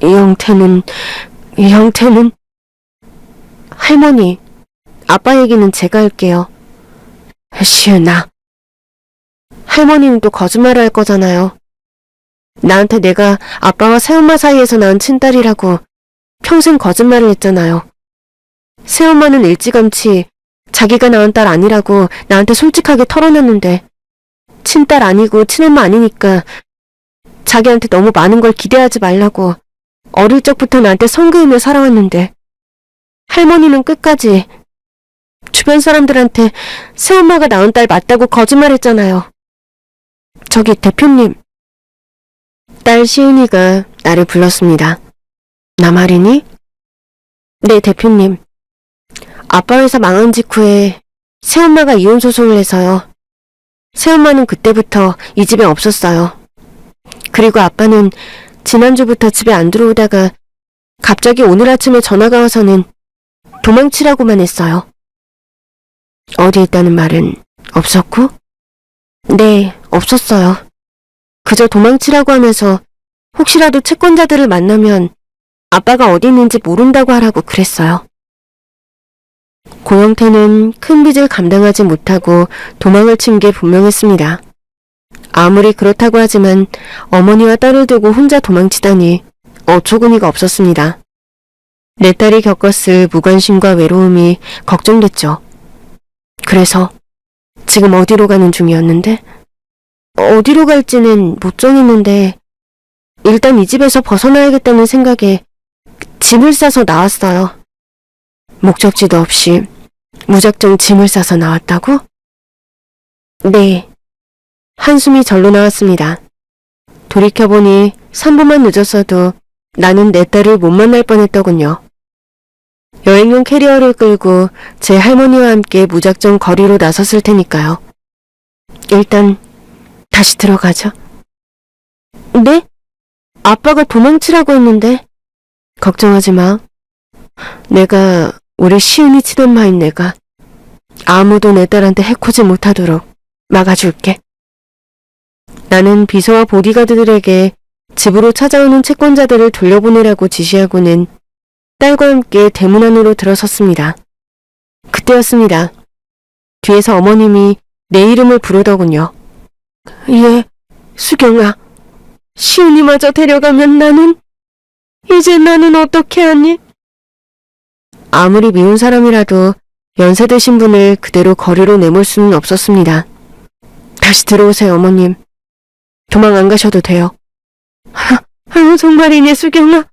영태는 할머니, 아빠 얘기는 제가 할게요. 시은아, 할머니는 또 거짓말을 할 거잖아요. 나한테 내가 아빠와 새엄마 사이에서 낳은 친딸이라고 평생 거짓말을 했잖아요. 새엄마는 일찌감치 자기가 낳은 딸 아니라고 나한테 솔직하게 털어놨는데, 친딸 아니고 친엄마 아니니까 자기한테 너무 많은 걸 기대하지 말라고 어릴 적부터 나한테 성그으며 살아왔는데, 할머니는 끝까지 주변 사람들한테 새엄마가 낳은 딸 맞다고 거짓말했잖아요. 저기 대표님. 딸 시은이가 나를 불렀습니다. 나 말이니? 네, 대표님. 아빠 회사 망한 직후에 새엄마가 이혼 소송을 해서요. 새엄마는 그때부터 이 집에 없었어요. 그리고 아빠는 지난주부터 집에 안 들어오다가 갑자기 오늘 아침에 전화가 와서는 도망치라고만 했어요. 어디 있다는 말은 없었고? 네, 없었어요. 그저 도망치라고 하면서 혹시라도 채권자들을 만나면 아빠가 어디 있는지 모른다고 하라고 그랬어요. 고영태는 큰 빚을 감당하지 못하고 도망을 친 게 분명했습니다. 아무리 그렇다고 하지만 어머니와 딸을 두고 혼자 도망치다니 어처구니가 없었습니다. 내 딸이 겪었을 무관심과 외로움이 걱정됐죠. 그래서 지금 어디로 가는 중이었는데? 어디로 갈지는 못 정했는데 일단 이 집에서 벗어나야겠다는 생각에 짐을 싸서 나왔어요. 목적지도 없이 무작정 짐을 싸서 나왔다고? 네. 한숨이 절로 나왔습니다. 돌이켜보니 3분만 늦었어도 나는 내 딸을 못 만날 뻔했더군요. 여행용 캐리어를 끌고 제 할머니와 함께 무작정 거리로 나섰을 테니까요. 일단 다시 들어가죠. 네? 아빠가 도망치라고 했는데. 걱정하지 마. 내가 우리 시은이 치던 마인 내가 아무도 내 딸한테 해코지 못하도록 막아줄게. 나는 비서와 보디가드들에게 집으로 찾아오는 채권자들을 돌려보내라고 지시하고는 딸과 함께 대문 안으로 들어섰습니다. 그때였습니다. 뒤에서 어머님이 내 이름을 부르더군요. 예, 수경아. 시은이마저 데려가면 이제 나는 어떻게 하니? 아무리 미운 사람이라도 연세 드신 분을 그대로 거리로 내몰 수는 없었습니다. 다시 들어오세요, 어머님. 도망 안 가셔도 돼요. 아유, 정말이니, 수경아?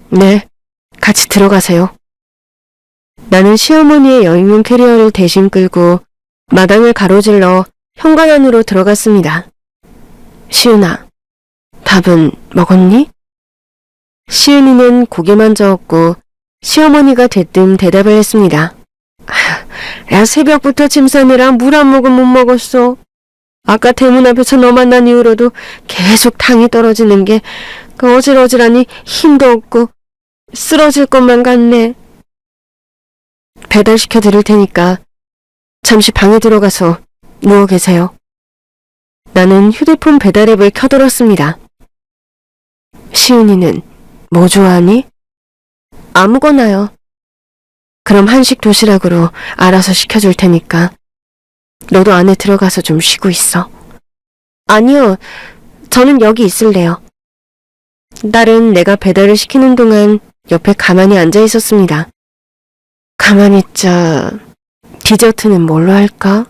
네, 같이 들어가세요. 나는 시어머니의 여행용 캐리어를 대신 끌고 마당을 가로질러 현관 안으로 들어갔습니다. 시은아, 밥은 먹었니? 시은이는 고개만 저었고 시어머니가 대뜸 대답을 했습니다. 야, 새벽부터 짐 싸느라 물 한 모금 못 먹었어. 아까 대문 앞에서 너 만난 이후로도 계속 당이 떨어지는 게 어질어질하니 힘도 없고 쓰러질 것만 같네. 배달시켜 드릴 테니까 잠시 방에 들어가서 누워 계세요. 나는 휴대폰 배달 앱을 켜들었습니다. 시은이는 뭐 좋아하니? 아무거나요. 그럼 한식 도시락으로 알아서 시켜줄 테니까 너도 안에 들어가서 좀 쉬고 있어. 아니요, 저는 여기 있을래요. 딸은 내가 배달을 시키는 동안 옆에 가만히 앉아 있었습니다. 가만히 있자. 디저트는 뭘로 할까?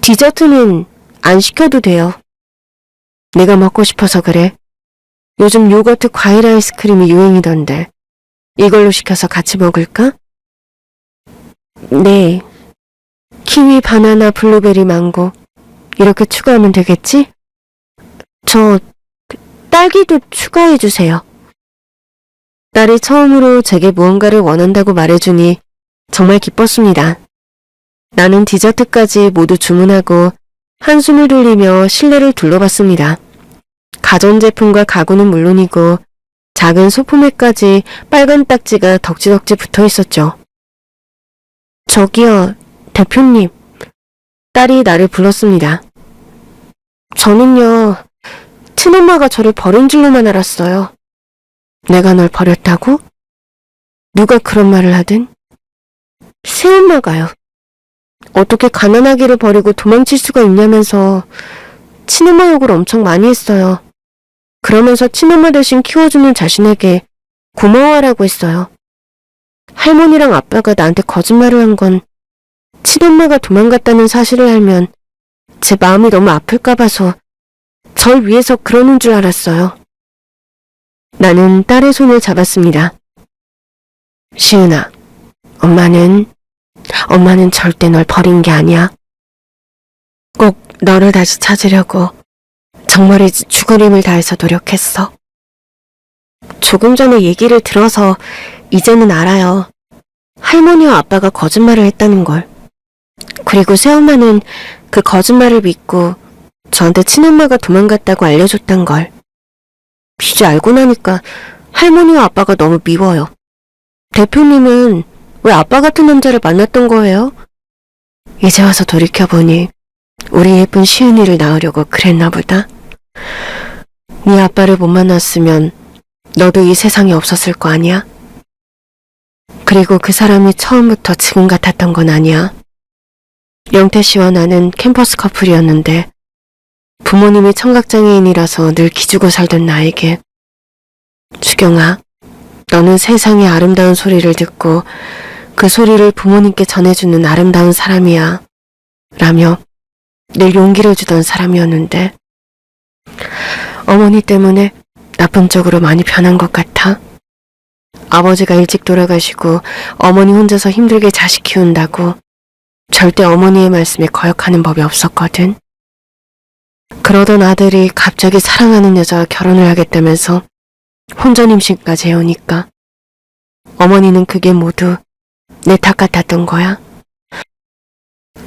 디저트는 안 시켜도 돼요. 내가 먹고 싶어서 그래. 요즘 요거트 과일 아이스크림이 유행이던데 이걸로 시켜서 같이 먹을까? 네. 키위, 바나나, 블루베리, 망고 이렇게 추가하면 되겠지? 저 딸기도 추가해주세요. 딸이 처음으로 제게 무언가를 원한다고 말해주니 정말 기뻤습니다. 나는 디저트까지 모두 주문하고 한숨을 돌리며 실내를 둘러봤습니다. 가전제품과 가구는 물론이고 작은 소품에까지 빨간 딱지가 덕지덕지 붙어 있었죠. 저기요, 대표님. 딸이 나를 불렀습니다. 저는요, 친엄마가 저를 버린 줄로만 알았어요. 내가 널 버렸다고? 누가 그런 말을 하든? 새엄마가요. 어떻게 가난하기를 버리고 도망칠 수가 있냐면서 친엄마 욕을 엄청 많이 했어요. 그러면서 친엄마 대신 키워주는 자신에게 고마워하라고 했어요. 할머니랑 아빠가 나한테 거짓말을 한 건 친엄마가 도망갔다는 사실을 알면 제 마음이 너무 아플까 봐서 절 위해서 그러는 줄 알았어요. 나는 딸의 손을 잡았습니다. 시은아, 엄마는 절대 널 버린 게 아니야. 꼭 너를 다시 찾으려고 정말이지 죽을 힘을 다해서 노력했어. 조금 전에 얘기를 들어서 이제는 알아요. 할머니와 아빠가 거짓말을 했다는 걸. 그리고 새엄마는 그 거짓말을 믿고 저한테 친엄마가 도망갔다고 알려줬단 걸. 이제 알고 나니까 할머니와 아빠가 너무 미워요. 대표님은 왜 아빠 같은 남자를 만났던 거예요? 이제 와서 돌이켜보니 우리 예쁜 시은이를 낳으려고 그랬나 보다. 네 아빠를 못 만났으면 너도 이 세상에 없었을 거 아니야? 그리고 그 사람이 처음부터 지금 같았던 건 아니야. 영태 씨와 나는 캠퍼스 커플이었는데 부모님이 청각장애인이라서 늘 기죽어 살던 나에게 수경아, 너는 세상의 아름다운 소리를 듣고 그 소리를 부모님께 전해주는 아름다운 사람이야 라며 늘 용기를 주던 사람이었는데 어머니 때문에 나쁜 쪽으로 많이 변한 것 같아. 아버지가 일찍 돌아가시고 어머니 혼자서 힘들게 자식 키운다고 절대 어머니의 말씀에 거역하는 법이 없었거든. 그러던 아들이 갑자기 사랑하는 여자와 결혼을 하겠다면서 혼전 임신까지 해오니까 어머니는 그게 모두 내 탓 같았던 거야.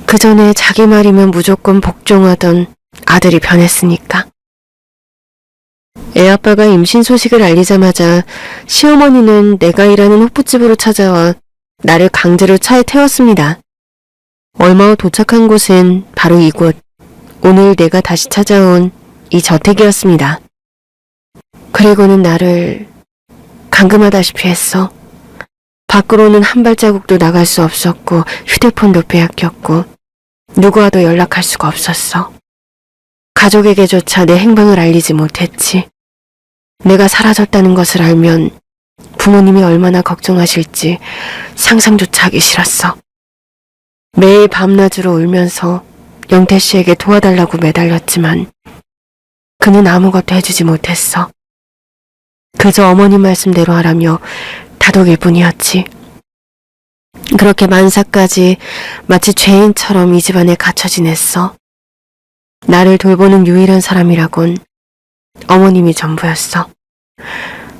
그 전에 자기 말이면 무조건 복종하던 아들이 변했으니까. 애아빠가 임신 소식을 알리자마자 시어머니는 내가 일하는 호프집으로 찾아와 나를 강제로 차에 태웠습니다. 얼마 후 도착한 곳은 바로 이곳 오늘 내가 다시 찾아온 이 저택이었습니다. 그리고는 나를 감금하다시피 했어. 밖으로는 한 발자국도 나갈 수 없었고 휴대폰도 빼앗겼고 누구와도 연락할 수가 없었어. 가족에게조차 내 행방을 알리지 못했지. 내가 사라졌다는 것을 알면 부모님이 얼마나 걱정하실지 상상조차 하기 싫었어. 매일 밤낮으로 울면서 영태 씨에게 도와달라고 매달렸지만 그는 아무것도 해주지 못했어. 그저 어머님 말씀대로 하라며 다독일 뿐이었지. 그렇게 만사까지 마치 죄인처럼 이 집안에 갇혀 지냈어. 나를 돌보는 유일한 사람이라곤 어머님이 전부였어.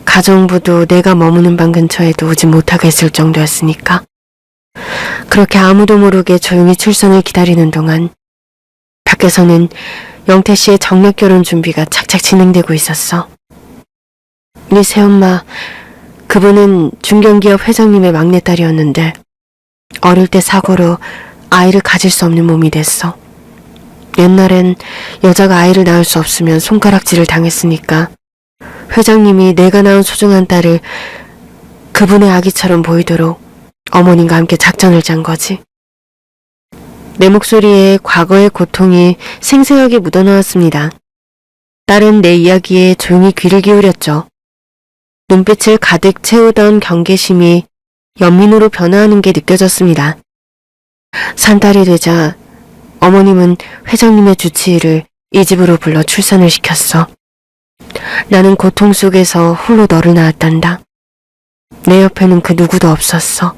가정부도 내가 머무는 방 근처에도 오지 못하게 했을 정도였으니까. 그렇게 아무도 모르게 조용히 출산을 기다리는 동안 밖에서는 영태 씨의 정략 결혼 준비가 착착 진행되고 있었어. 네 새엄마, 그분은 중견기업 회장님의 막내딸이었는데 어릴 때 사고로 아이를 가질 수 없는 몸이 됐어. 옛날엔 여자가 아이를 낳을 수 없으면 손가락질을 당했으니까 회장님이 내가 낳은 소중한 딸을 그분의 아기처럼 보이도록 어머님과 함께 작전을 짠 거지. 내 목소리에 과거의 고통이 생생하게 묻어나왔습니다. 딸은 내 이야기에 조용히 귀를 기울였죠. 눈빛을 가득 채우던 경계심이 연민으로 변화하는 게 느껴졌습니다. 산딸이 되자 어머님은 회장님의 주치의를 이 집으로 불러 출산을 시켰어. 나는 고통 속에서 홀로 너를 낳았단다. 내 옆에는 그 누구도 없었어.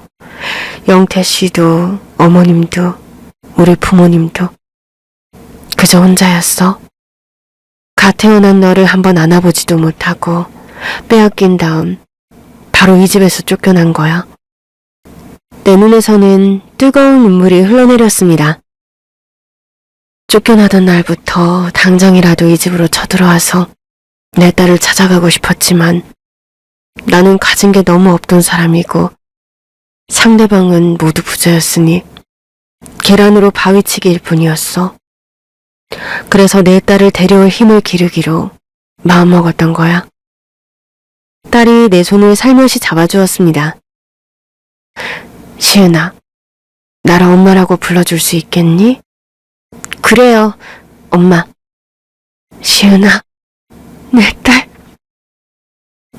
영태 씨도 어머님도 우리 부모님도 그저 혼자였어. 갓 태어난 너를 한번 안아보지도 못하고 빼앗긴 다음 바로 이 집에서 쫓겨난 거야. 내 눈에서는 뜨거운 눈물이 흘러내렸습니다. 쫓겨나던 날부터 당장이라도 이 집으로 쳐들어와서 내 딸을 찾아가고 싶었지만 나는 가진 게 너무 없던 사람이고 상대방은 모두 부자였으니 계란으로 바위치기일 뿐이었어. 그래서 내 딸을 데려올 힘을 기르기로 마음먹었던 거야. 딸이 내 손을 살며시 잡아주었습니다. 시은아, 나를 엄마라고 불러줄 수 있겠니? 그래요, 엄마. 시은아, 내 딸.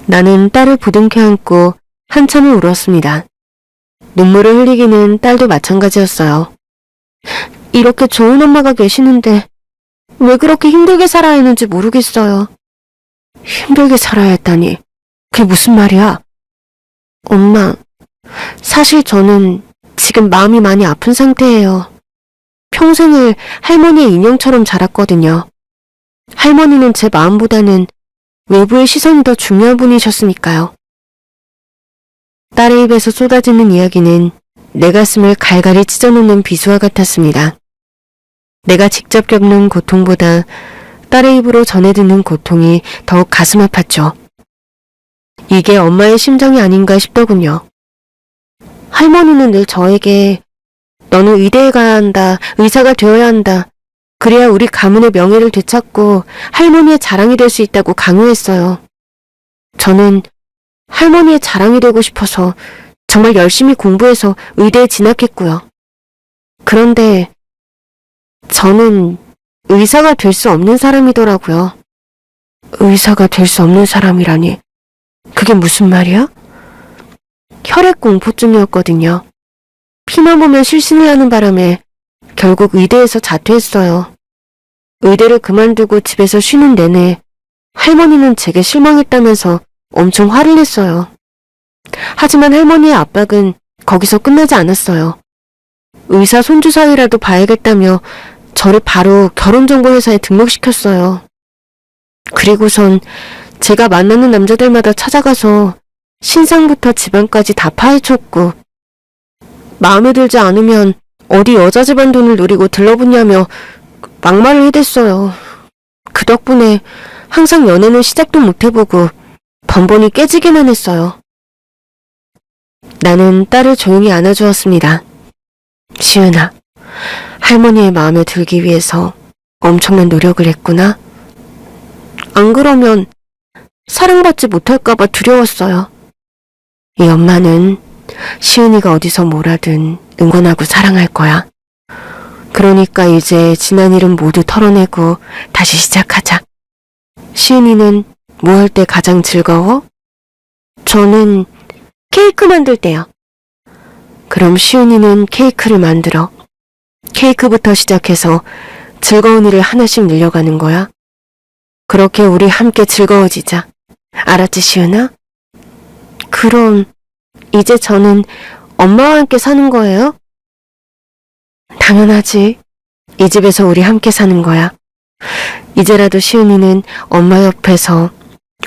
나는 딸을 부둥켜 안고 한참을 울었습니다. 눈물을 흘리기는 딸도 마찬가지였어요. 이렇게 좋은 엄마가 계시는데 왜 그렇게 힘들게 살아야 하는지 모르겠어요. 힘들게 살아야 했다니, 그게 무슨 말이야? 엄마, 사실 저는 지금 마음이 많이 아픈 상태예요. 평생을 할머니의 인형처럼 자랐거든요. 할머니는 제 마음보다는 외부의 시선이 더 중요한 분이셨으니까요. 딸의 입에서 쏟아지는 이야기는 내 가슴을 갈갈이 찢어놓는 비수와 같았습니다. 내가 직접 겪는 고통보다 딸의 입으로 전해 듣는 고통이 더욱 가슴 아팠죠. 이게 엄마의 심정이 아닌가 싶더군요. 할머니는 늘 저에게 너는 의대에 가야 한다, 의사가 되어야 한다, 그래야 우리 가문의 명예를 되찾고 할머니의 자랑이 될 수 있다고 강요했어요. 저는 할머니의 자랑이 되고 싶어서 정말 열심히 공부해서 의대에 진학했고요. 그런데 저는 의사가 될 수 없는 사람이더라고요. 의사가 될 수 없는 사람이라니, 그게 무슨 말이야? 혈액공포증이었거든요. 피만 보면 실신을 하는 바람에 결국 의대에서 자퇴했어요. 의대를 그만두고 집에서 쉬는 내내 할머니는 제게 실망했다면서 엄청 화를 냈어요. 하지만 할머니의 압박은 거기서 끝나지 않았어요. 의사 손주 사위라도 봐야겠다며 저를 바로 결혼정보회사에 등록시켰어요. 그리고선 제가 만나는 남자들마다 찾아가서 신상부터 집안까지 다 파헤쳤고 마음에 들지 않으면 어디 여자 집안 돈을 노리고 들러붙냐며 막말을 해댔어요. 그 덕분에 항상 연애는 시작도 못해보고 번번이 깨지기만 했어요. 나는 딸을 조용히 안아주었습니다. 시은아, 할머니의 마음에 들기 위해서 엄청난 노력을 했구나. 안 그러면 사랑받지 못할까봐 두려웠어요. 이 엄마는 시은이가 어디서 뭘 하든 응원하고 사랑할 거야. 그러니까 이제 지난 일은 모두 털어내고 다시 시작하자. 시은이는 뭐 할 때 가장 즐거워? 저는 케이크 만들 때요. 그럼 시은이는 케이크를 만들어. 케이크부터 시작해서 즐거운 일을 하나씩 늘려가는 거야. 그렇게 우리 함께 즐거워지자. 알았지, 시은아? 그럼 이제 저는 엄마와 함께 사는 거예요? 당연하지. 이 집에서 우리 함께 사는 거야. 이제라도 시은이는 엄마 옆에서,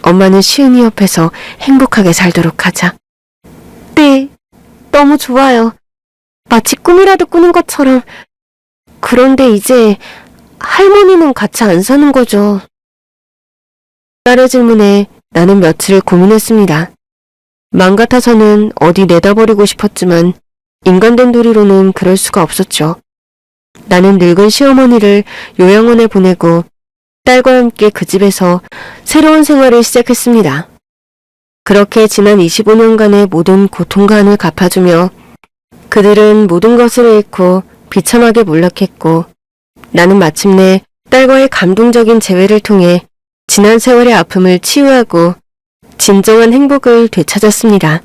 엄마는 시은이 옆에서 행복하게 살도록 하자. 네, 너무 좋아요. 마치 꿈이라도 꾸는 것처럼. 그런데 이제 할머니는 같이 안 사는 거죠? 딸의 질문에 나는 며칠 고민했습니다. 맘 같아서는 어디 내다버리고 싶었지만 인간된 도리로는 그럴 수가 없었죠. 나는 늙은 시어머니를 요양원에 보내고 딸과 함께 그 집에서 새로운 생활을 시작했습니다. 그렇게 지난 25년간의 모든 고통과 한을 갚아주며 그들은 모든 것을 잃고 비참하게 몰락했고 나는 마침내 딸과의 감동적인 재회를 통해 지난 세월의 아픔을 치유하고 진정한 행복을 되찾았습니다.